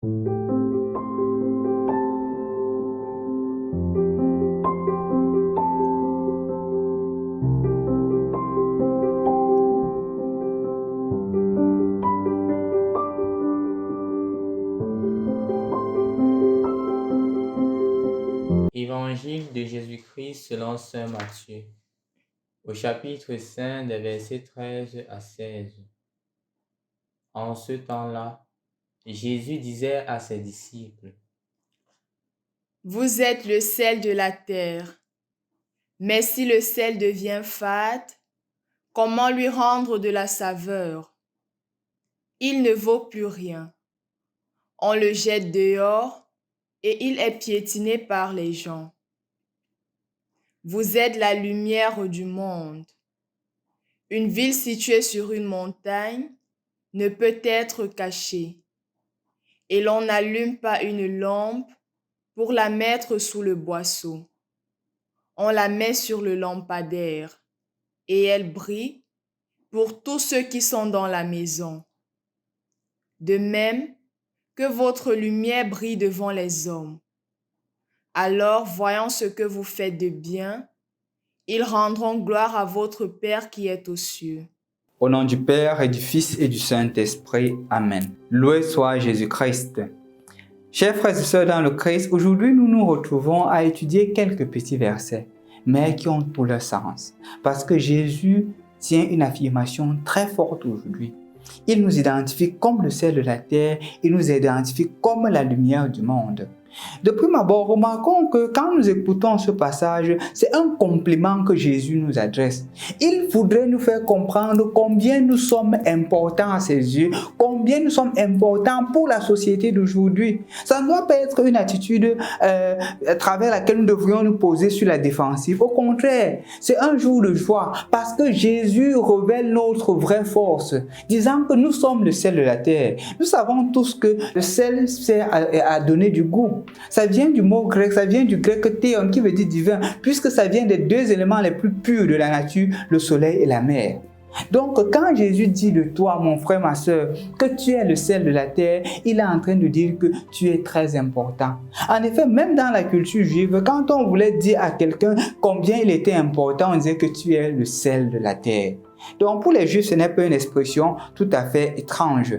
Évangile de Jésus-Christ selon saint Matthieu, au chapitre 5 des versets 13 à 16. En ce temps-là, Jésus disait à ses disciples: Vous êtes le sel de la terre. Mais si le sel devient fade, comment lui rendre de la saveur? Il ne vaut plus rien. On le jette dehors et il est piétiné par les gens. Vous êtes la lumière du monde. Une ville située sur une montagne ne peut être cachée. Et l'on n'allume pas une lampe pour la mettre sous le boisseau. On la met sur le lampadaire et elle brille pour tous ceux qui sont dans la maison. De même que votre lumière brille devant les hommes. Alors, voyant ce que vous faites de bien, ils rendront gloire à votre Père qui est aux cieux. Au nom du Père et du Fils et du Saint-Esprit. Amen. Loué soit Jésus-Christ. Chers frères et sœurs dans le Christ, aujourd'hui nous nous retrouvons à étudier quelques petits versets, mais qui ont tout leur sens. Parce que Jésus tient une affirmation très forte aujourd'hui. Il nous identifie comme le sel de la terre, il nous identifie comme la lumière du monde. De prime abord, remarquons que quand nous écoutons ce passage, c'est un compliment que Jésus nous adresse. Il voudrait nous faire comprendre combien nous sommes importants à ses yeux, combien nous sommes importants pour la société d'aujourd'hui. Ça ne doit pas être une attitude à travers laquelle nous devrions nous poser sur la défensive. Au contraire, c'est un jour de joie parce que Jésus révèle notre vraie force, disant que nous sommes le sel de la terre. Nous savons tous que le sel sert à donner du goût. Ça vient du mot grec, ça vient du grec théon qui veut dire divin, puisque ça vient des deux éléments les plus purs de la nature, le soleil et la mer. Donc, quand Jésus dit de toi, mon frère, ma soeur, que tu es le sel de la terre, il est en train de dire que tu es très important. En effet, même dans la culture juive, quand on voulait dire à quelqu'un combien il était important, on disait que tu es le sel de la terre. Donc, pour les Juifs, ce n'est pas une expression tout à fait étrange.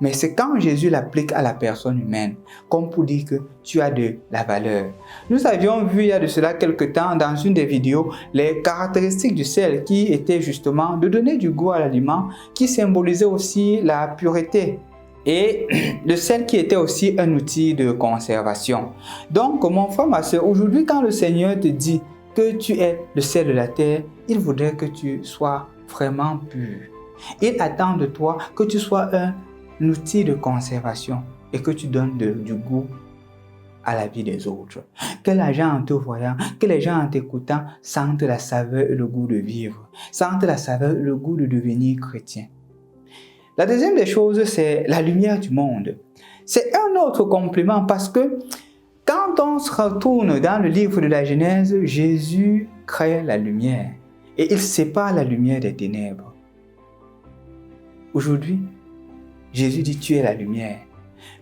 Mais c'est quand Jésus l'applique à la personne humaine, comme pour dire que tu as de la valeur. Nous avions vu il y a de cela quelque temps dans une des vidéos les caractéristiques du sel qui étaient justement de donner du goût à l'aliment, qui symbolisait aussi la pureté. Et le sel qui était aussi un outil de conservation. Donc mon frère, ma soeur, aujourd'hui quand le Seigneur te dit que tu es le sel de la terre, il voudrait que tu sois vraiment pur. Il attend de toi que tu sois un outil de conservation et que tu donnes du goût à la vie des autres. Que les gens en te voyant, que les gens en t'écoutant sentent la saveur et le goût de vivre, sentent la saveur et le goût de devenir chrétien. La deuxième des choses, c'est la lumière du monde. C'est un autre compliment parce que quand on se retourne dans le livre de la Genèse, Jésus crée la lumière et il sépare la lumière des ténèbres. Aujourd'hui, Jésus dit tu es la lumière.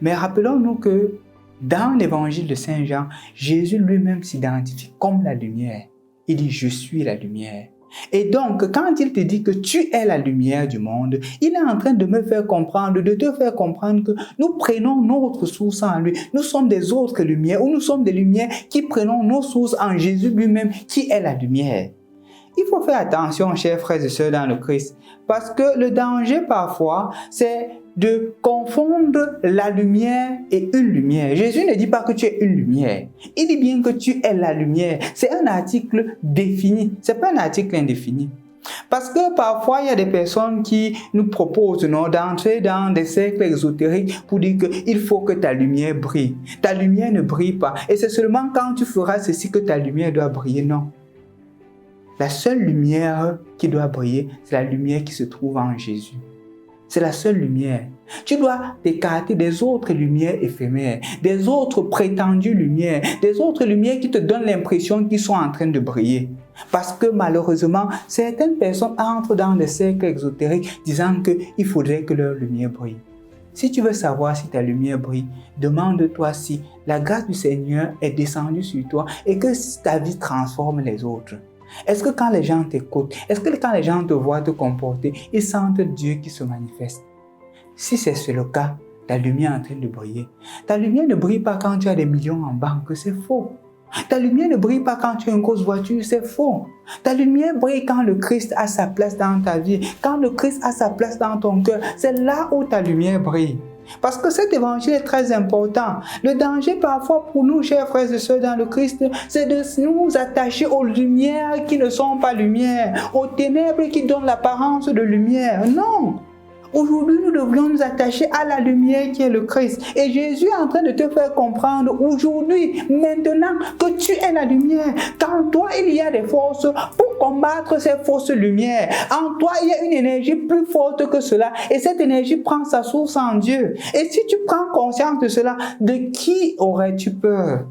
Mais rappelons-nous que dans l'évangile de Saint Jean, Jésus lui-même s'identifie comme la lumière. Il dit je suis la lumière. Et donc, quand il te dit que tu es la lumière du monde, il est en train de me faire comprendre, de te faire comprendre que nous prenons notre source en lui. Nous sommes des autres lumières, ou nous sommes des lumières qui prenons nos sources en Jésus lui-même, qui est la lumière. Il faut faire attention, chers frères et sœurs dans le Christ, parce que le danger parfois, c'est de confondre la lumière et une lumière. Jésus ne dit pas que tu es une lumière. Il dit bien que tu es la lumière. C'est un article défini. C'est pas un article indéfini. Parce que parfois, il y a des personnes qui nous proposent d'entrer dans des cercles exotériques pour dire qu'il faut que ta lumière brille. Ta lumière ne brille pas. Et c'est seulement quand tu feras ceci que ta lumière doit briller. Non. La seule lumière qui doit briller, c'est la lumière qui se trouve en Jésus. C'est la seule lumière. Tu dois t'écarter des autres lumières éphémères, des autres prétendues lumières, des autres lumières qui te donnent l'impression qu'ils sont en train de briller. Parce que malheureusement, certaines personnes entrent dans des cercles exotériques disant qu'il faudrait que leur lumière brille. Si tu veux savoir si ta lumière brille, demande-toi si la grâce du Seigneur est descendue sur toi et que ta vie transforme les autres. Est-ce que quand les gens t'écoutent, est-ce que quand les gens te voient te comporter, ils sentent Dieu qui se manifeste? Si c'est le cas, ta lumière est en train de briller. Ta lumière ne brille pas quand tu as des millions en banque, c'est faux. Ta lumière ne brille pas quand tu as une grosse voiture, c'est faux. Ta lumière brille quand le Christ a sa place dans ta vie, quand le Christ a sa place dans ton cœur. C'est là où ta lumière brille. Parce que cet évangile est très important. Le danger parfois pour nous, chers frères et sœurs dans le Christ, c'est de nous attacher aux lumières qui ne sont pas lumière, aux ténèbres qui donnent l'apparence de lumière. Non! Aujourd'hui, nous devrions nous attacher à la lumière qui est le Christ. Et Jésus est en train de te faire comprendre aujourd'hui, maintenant, que tu es la lumière. Qu'en toi, il y a des forces pour combattre ces fausses lumières. En toi, il y a une énergie plus forte que cela. Et cette énergie prend sa source en Dieu. Et si tu prends conscience de cela, de qui aurais-tu peur?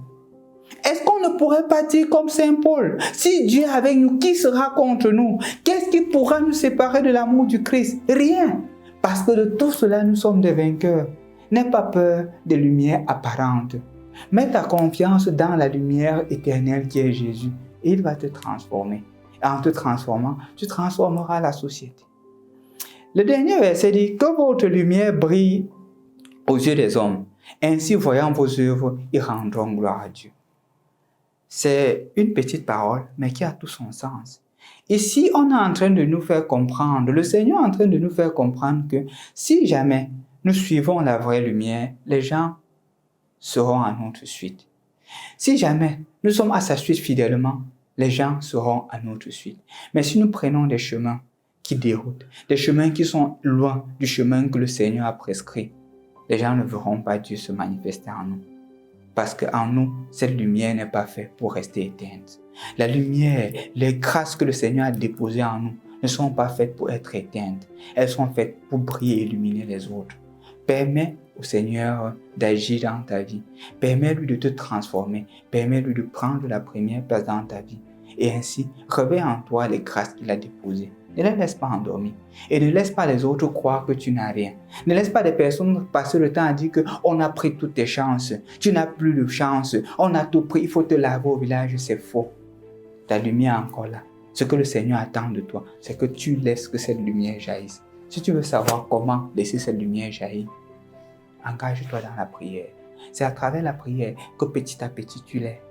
Est-ce qu'on ne pourrait pas dire comme Saint Paul, si Dieu est avec nous, qui sera contre nous? Qu'est-ce qui pourra nous séparer de l'amour du Christ? Rien. Parce que de tout cela, nous sommes des vainqueurs. N'aie pas peur des lumières apparentes. Mets ta confiance dans la lumière éternelle qui est Jésus. Et il va te transformer. Et en te transformant, tu transformeras la société. Le dernier verset dit que votre lumière brille aux yeux des hommes. Ainsi, voyant vos œuvres, ils rendront gloire à Dieu. C'est une petite parole, mais qui a tout son sens. Ici, on est en train de nous faire comprendre, le Seigneur est en train de nous faire comprendre que si jamais nous suivons la vraie lumière, les gens seront à notre suite. Si jamais nous sommes à sa suite fidèlement, les gens seront à notre suite. Mais si nous prenons des chemins qui déroutent, des chemins qui sont loin du chemin que le Seigneur a prescrit, les gens ne verront pas Dieu se manifester en nous. Parce qu'en nous, cette lumière n'est pas faite pour rester éteinte. La lumière, les grâces que le Seigneur a déposées en nous ne sont pas faites pour être éteintes. Elles sont faites pour briller et illuminer les autres. Permets au Seigneur d'agir dans ta vie. Permets-lui de te transformer. Permets-lui de prendre la première place dans ta vie. Et ainsi, réveille en toi les grâces qu'il a déposées. Ne les laisse pas endormir. Et ne laisse pas les autres croire que tu n'as rien. Ne laisse pas des personnes passer le temps à dire qu'on a pris toutes tes chances. Tu n'as plus de chance. On a tout pris. Il faut te laver au village. C'est faux. Ta lumière est encore là. Ce que le Seigneur attend de toi, c'est que tu laisses que cette lumière jaillisse. Si tu veux savoir comment laisser cette lumière jaillir, engage-toi dans la prière. C'est à travers la prière que petit à petit tu les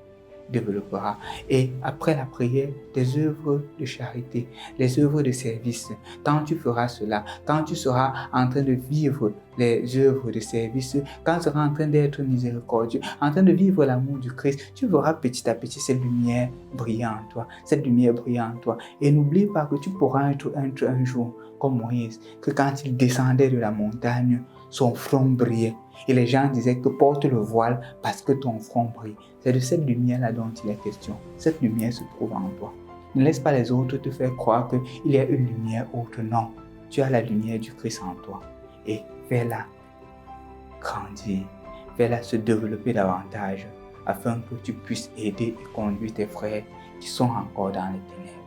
développeras. Et après la prière, des œuvres de charité, les œuvres de service. Quand tu feras cela, quand tu seras en train de vivre les œuvres de service, quand tu seras en train d'être miséricordieux, en train de vivre l'amour du Christ, tu verras petit à petit cette lumière briller en toi, cette lumière briller en toi. Et n'oublie pas que tu pourras être un jour comme Moïse, que quand il descendait de la montagne, son front brillait. Et les gens disaient que porte le voile parce que ton front brille. C'est de cette lumière-là dont il est question. Cette lumière se trouve en toi. Ne laisse pas les autres te faire croire qu'il y a une lumière autre. Non, tu as la lumière du Christ en toi. Et fais-la grandir. Fais-la se développer davantage afin que tu puisses aider et conduire tes frères qui sont encore dans les ténèbres.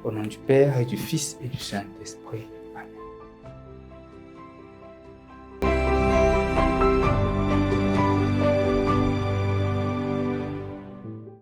Au nom du Père et du Fils et du Saint-Esprit.